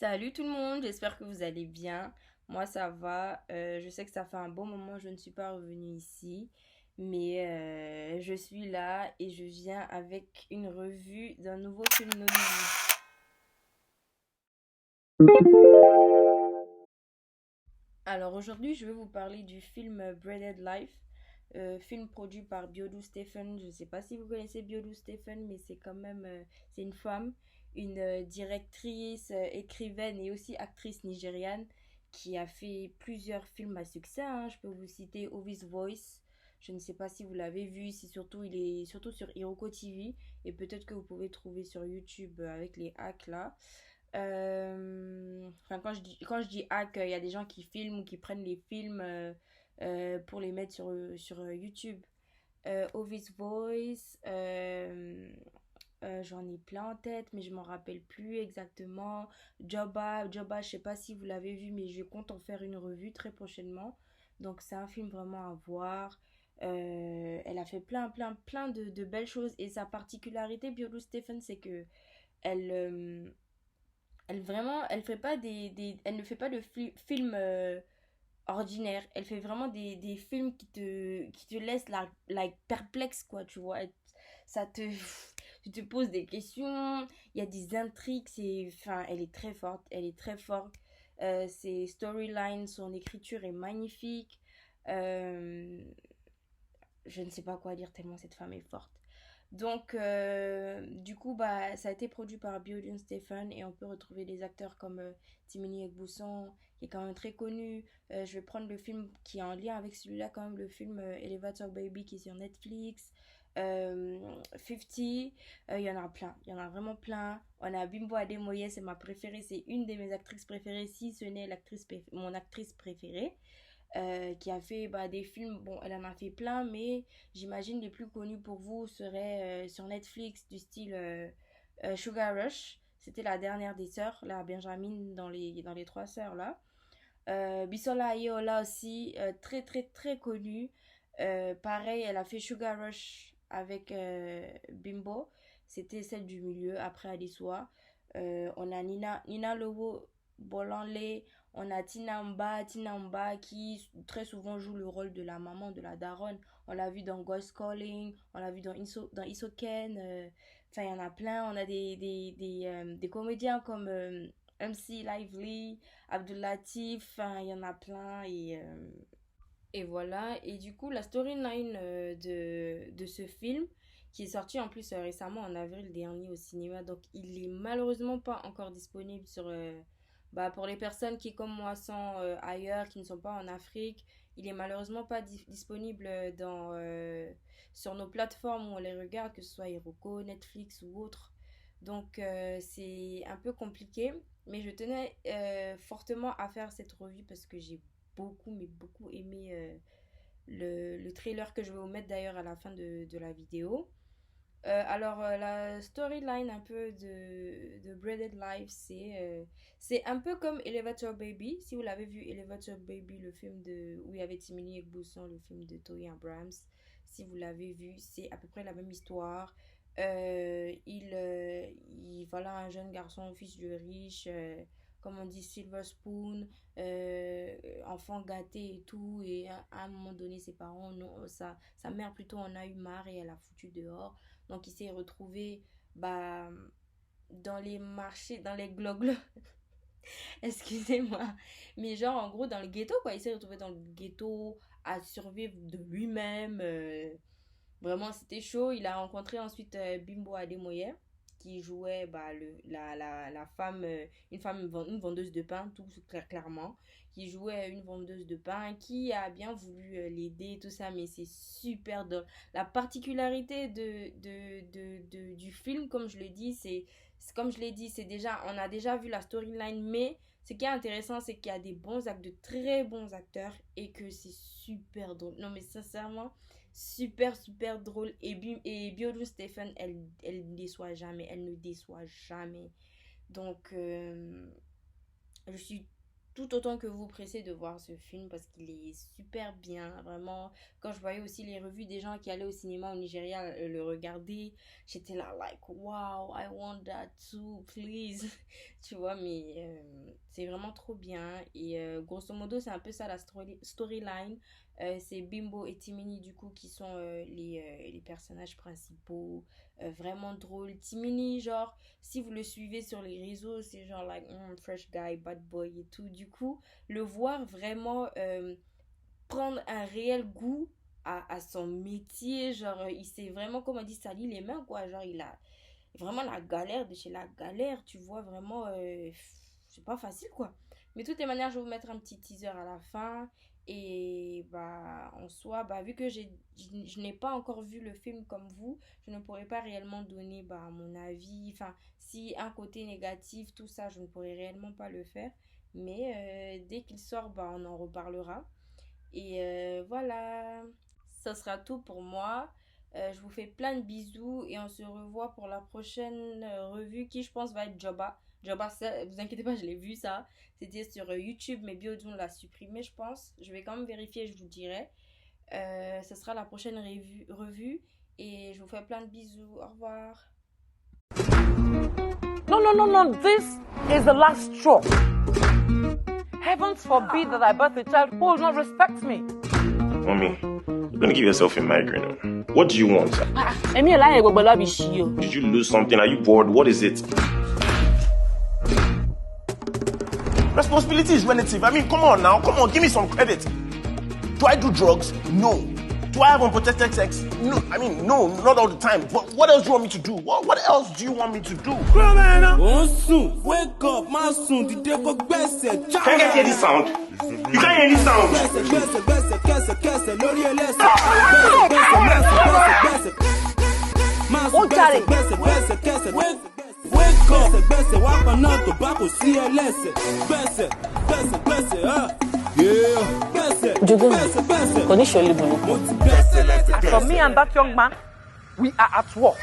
Salut tout le monde, j'espère que vous allez bien. Moi ça va. Je sais que ça fait un bon moment que je ne suis pas revenue ici, mais je suis là et je viens avec une revue d'un nouveau film Nollywood. Alors aujourd'hui, je vais vous parler du film Breaded Life, film produit par Biodou Stephen. Je ne sais pas si vous connaissez Biodou Stephen, mais c'est quand même c'est une femme, une directrice, écrivaine et aussi actrice nigériane qui a fait plusieurs films à succès, hein. Je peux vous citer Ovis Voice. Je ne sais pas si vous l'avez vu, c'est surtout il est surtout sur Iroko TV et peut-être que vous pouvez trouver sur YouTube avec les hacks là. Enfin, quand je dis hack, il y a des gens qui filment ou qui prennent les films pour les mettre sur YouTube. Ovis Voice, j'en ai plein en tête, mais je m'en rappelle plus exactement. Joba, je sais pas si vous l'avez vu, mais je compte en faire une revue très prochainement. Donc, c'est un film vraiment à voir. Elle a fait plein de belles choses. Et sa particularité, Biolou Stephen, c'est que elle, elle vraiment, elle fait pas elle ne fait pas de films ordinaires. Elle fait vraiment des films qui te laissent perplexe, quoi, tu vois. Ça te, tu te poses des questions, il y a des intrigues, enfin, elle est très forte, elle est très forte. Ses storylines, son écriture est magnifique. Euh, je ne sais pas quoi dire tellement cette femme est forte. Donc, du coup, bah, ça a été produit par Bjorn Stephen et on peut retrouver des acteurs comme Timini Ekbousson, qui est quand même très connu. Je vais prendre le film qui est en lien avec celui-là, quand même, le film Elevator Baby qui est sur Netflix. 50, il y en a plein, il y en a vraiment plein. On a Bimbo Ademoye, c'est ma préférée, c'est une de mes actrices préférées, si ce n'est mon actrice préférée qui a fait des films. Bon, elle en a fait plein, mais j'imagine les plus connus pour vous seraient sur Netflix du style Sugar Rush. C'était la dernière des sœurs, la Benjamin dans les trois sœurs là. Bisola Ayeola aussi, très très très connue. Pareil, elle a fait Sugar Rush avec Bimbo. C'était celle du milieu, après Adesua. On a Nina Lowo Bolanle. On a Tina Mba qui très souvent joue le rôle de la maman, de la daronne. On l'a vu dans Ghost Calling, on l'a vu dans Isoken. Enfin, il y en a plein. On a des comédiens comme MC Lively, Abdulatif, enfin, il y en a plein et voilà. Et du coup, la storyline de ce film, qui est sorti en plus récemment en avril dernier au cinéma, donc il est malheureusement pas encore disponible pour les personnes qui, comme moi, sont ailleurs, qui ne sont pas en Afrique. Il est malheureusement pas disponible sur nos plateformes où on les regarde, que ce soit Heroku, Netflix ou autre. Donc, c'est un peu compliqué. Mais je tenais fortement à faire cette revue parce que j'ai beaucoup, mais beaucoup aimé le trailer que je vais vous mettre d'ailleurs à la fin de la vidéo. La storyline un peu de Breaded Life, c'est un peu comme Elevator Baby. Si vous l'avez vu, Elevator Baby, le film où il y avait Timini Ekbousson, le film de Toy Abrams. Si vous l'avez vu, c'est à peu près la même histoire. Voilà un jeune garçon, fils de riche, comme on dit, Silver Spoon, enfant gâté et tout. Et à un moment donné, ses parents, non, sa mère plutôt en a eu marre et elle a foutu dehors. Donc, il s'est retrouvé bah, dans les marchés, dans les gloglos, excusez-moi. Mais genre, en gros, dans le ghetto, quoi. Il s'est retrouvé dans le ghetto à survivre de lui-même. Vraiment, c'était chaud. Il a rencontré ensuite Bimbo Ademoye, qui jouait la femme, une vendeuse de pain, tout clairement, qui jouait une vendeuse de pain, qui a bien voulu l'aider, tout ça, mais c'est super drôle. La particularité du film, comme je le dis, comme je l'ai dit, on a déjà vu la storyline, mais ce qui est intéressant, c'est qu'il y a des bons acteurs, de très bons acteurs, et que c'est super drôle. Non, mais sincèrement, super drôle. Et Biodou Stephen, elle ne déçoit jamais. Elle ne déçoit jamais. Donc, je suis tout autant que vous pressé de voir ce film parce qu'il est super bien. Vraiment, quand je voyais aussi les revues des gens qui allaient au cinéma au Nigeria le regarder, j'étais là, like, wow, I want that too, please. Tu vois, mais c'est vraiment trop bien. Et grosso modo, c'est un peu ça la storyline. C'est Bimbo et Timini, du coup, qui sont les personnages principaux. Vraiment drôle. Timini, genre, si vous le suivez sur les réseaux, c'est genre, like, fresh guy, bad boy et tout. Du coup, le voir vraiment prendre un réel goût à son métier, genre, il s'est vraiment, comme on dit, sali les mains, quoi. Genre, il a vraiment la galère de chez la galère, tu vois, vraiment, c'est pas facile, quoi. Mais de toutes les manières, je vais vous mettre un petit teaser à la fin. Et bah, en soi, bah, vu que je n'ai pas encore vu le film comme vous, je ne pourrais pas réellement donner bah, mon avis. Enfin, si un côté négatif, tout ça, je ne pourrais réellement pas le faire. Mais dès qu'il sort, bah, on en reparlera. Et voilà, ça sera tout pour moi. Je vous fais plein de bisous et on se revoit pour la prochaine revue qui, je pense, va être Joba. Joba, vous inquiétez pas, je l'ai vu ça. C'était sur YouTube, mais Biodun l'a supprimé, je pense. Je vais quand même vérifier, je vous dirai. Ce sera la prochaine revue et je vous fais plein de bisous. Au revoir. No, no, no, no. This is the last straw. Heavens forbid that I birth a child who will not respect me. Mommy, you're gonna give yourself a migraine. What do you want? Did you lose something? Are you bored? What is it? Responsibility is relative. I mean, come on now. Come on, give me some credit. Do I do drugs? No. Do I have unprotected sex? No. I mean, no, not all the time. But what else do you want me to do? What else do you want me to do? Wake up, my son. Did they go best? Can you hear this sound? You can't hear this sound. Wake up, gbèsè wá paná tobacco sí ẹlẹ́sẹ̀. Gbèsè, yeah. Gbèsè. For me and that young man, we are at war.